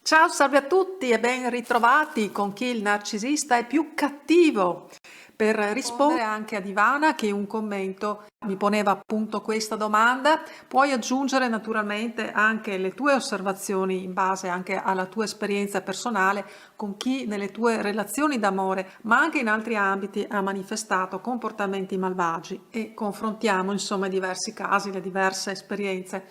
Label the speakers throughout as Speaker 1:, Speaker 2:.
Speaker 1: Ciao, salve a tutti e ben ritrovati con chi il narcisista è più cattivo. Per rispondere anche ad Ivana che in un commento mi poneva appunto questa domanda, puoi aggiungere naturalmente anche le tue osservazioni in base anche alla tua esperienza personale con chi nelle tue relazioni d'amore, ma anche in altri ambiti ha manifestato comportamenti malvagi e confrontiamo insomma i diversi casi, le diverse esperienze.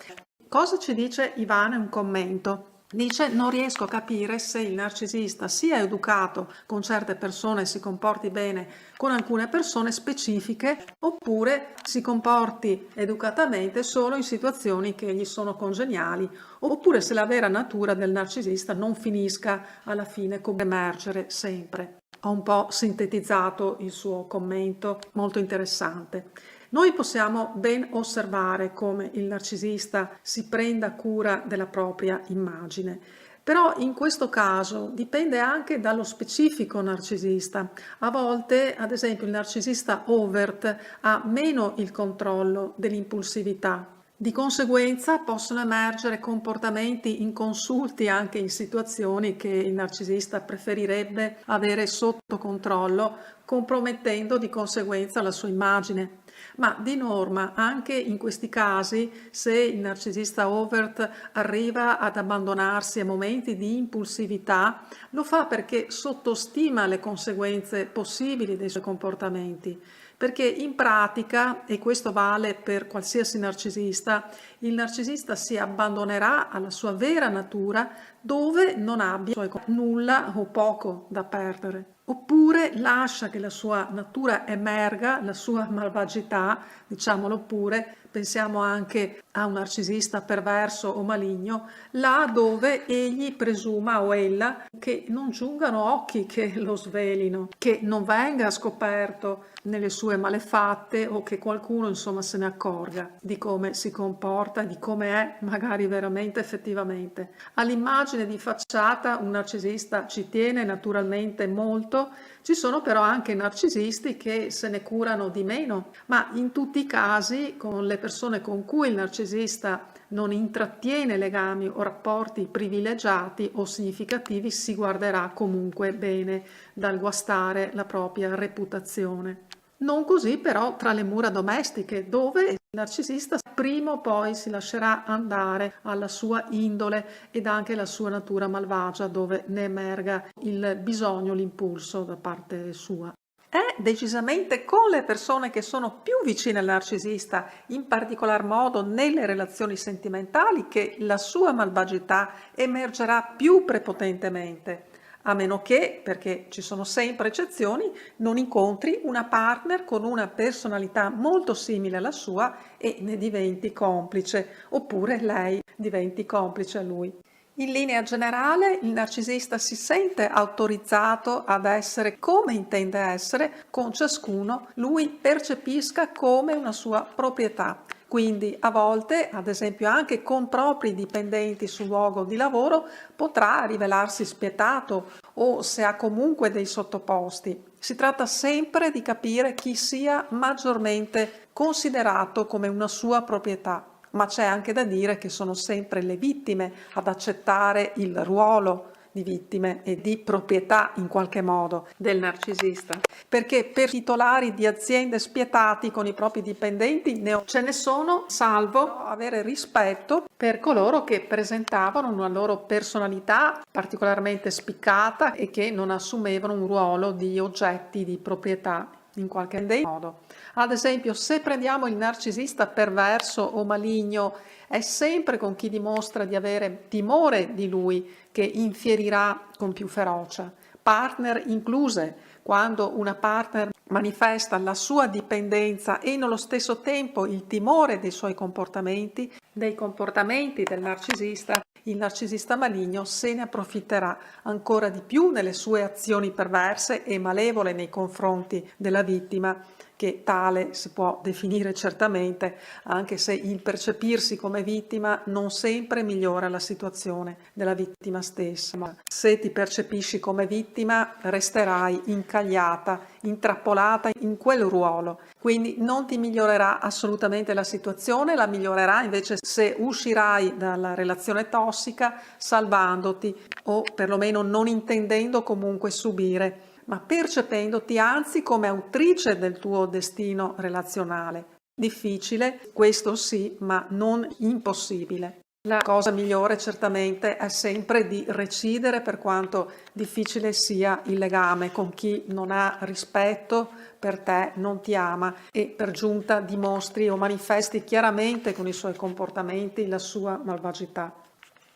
Speaker 1: Cosa ci dice Ivana in un commento? Dice: non riesco a capire se il narcisista sia educato con certe persone e si comporti bene con alcune persone specifiche oppure si comporti educatamente solo in situazioni che gli sono congeniali, oppure se la vera natura del narcisista non finisca alla fine come emergere sempre. Ho un po' sintetizzato il suo commento, molto interessante. Noi possiamo ben osservare come il narcisista si prenda cura della propria immagine, però in questo caso dipende anche dallo specifico narcisista. A volte, ad esempio, il narcisista overt ha meno il controllo dell'impulsività. Di conseguenza possono emergere comportamenti inconsulti anche in situazioni che il narcisista preferirebbe avere sotto controllo, compromettendo di conseguenza la sua immagine. Ma di norma, anche in questi casi, se il narcisista overt arriva ad abbandonarsi a momenti di impulsività, lo fa perché sottostima le conseguenze possibili dei suoi comportamenti. Perché in pratica, e questo vale per qualsiasi narcisista, il narcisista si abbandonerà alla sua vera natura dove non abbia nulla o poco da perdere. Oppure lascia che la sua natura emerga, la sua malvagità, diciamolo pure, pensiamo anche a un narcisista perverso o maligno, là dove egli presuma o ella che non giungano occhi che lo svelino, che non venga scoperto nelle sue malefatte o che qualcuno insomma se ne accorga di come si comporta, di come è magari veramente effettivamente. All'immagine di facciata un narcisista ci tiene naturalmente molto, ci sono però anche narcisisti che se ne curano di meno, ma in tutti i casi con le persone con cui il narcisista non intrattiene legami o rapporti privilegiati o significativi si guarderà comunque bene dal guastare la propria reputazione. Non così però tra le mura domestiche, dove il narcisista prima o poi si lascerà andare alla sua indole ed anche alla sua natura malvagia, dove ne emerga il bisogno, l'impulso da parte sua. È decisamente con le persone che sono più vicine al narcisista, in particolar modo nelle relazioni sentimentali, che la sua malvagità emergerà più prepotentemente. A meno che, perché ci sono sempre eccezioni, non incontri una partner con una personalità molto simile alla sua e ne diventi complice, oppure lei diventi complice a lui. In linea generale, il narcisista si sente autorizzato ad essere come intende essere con ciascuno, lui percepisca come una sua proprietà. Quindi a volte, ad esempio anche con propri dipendenti sul luogo di lavoro, potrà rivelarsi spietato o se ha comunque dei sottoposti. Si tratta sempre di capire chi sia maggiormente considerato come una sua proprietà. Ma c'è anche da dire che sono sempre le vittime ad accettare il ruolo di vittime e di proprietà in qualche modo del narcisista, perché per titolari di aziende spietati con i propri dipendenti ce ne sono, salvo avere rispetto per coloro che presentavano una loro personalità particolarmente spiccata e che non assumevano un ruolo di oggetti di proprietà in qualche modo. Ad esempio, se prendiamo il narcisista perverso o maligno, è sempre con chi dimostra di avere timore di lui che infierirà con più ferocia. Partner incluse, quando una partner manifesta la sua dipendenza e nello stesso tempo il timore dei suoi comportamenti, dei comportamenti del narcisista, il narcisista maligno se ne approfitterà ancora di più nelle sue azioni perverse e malevole nei confronti della vittima, che tale si può definire certamente, anche se il percepirsi come vittima non sempre migliora la situazione della vittima stessa. Ma se ti percepisci come vittima, resterai incagliata, intrappolata in quel ruolo. Quindi non ti migliorerà assolutamente la situazione, la migliorerà invece se uscirai dalla relazione tossica salvandoti o perlomeno non intendendo comunque subire, ma percependoti anzi come autrice del tuo destino relazionale. Difficile, questo sì, ma non impossibile. La cosa migliore certamente è sempre di recidere, per quanto difficile sia il legame con chi non ha rispetto per te, non ti ama e per giunta dimostri o manifesti chiaramente con i suoi comportamenti la sua malvagità.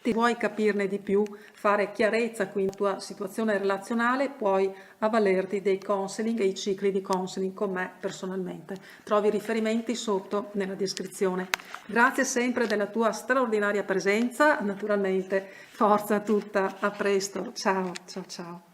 Speaker 1: Ti vuoi capirne di più, fare chiarezza quindi nella tua situazione relazionale, puoi avvalerti dei counseling e i cicli di counseling con me personalmente. Trovi riferimenti sotto nella descrizione. Grazie sempre della tua straordinaria presenza, naturalmente forza tutta, a presto, ciao ciao ciao.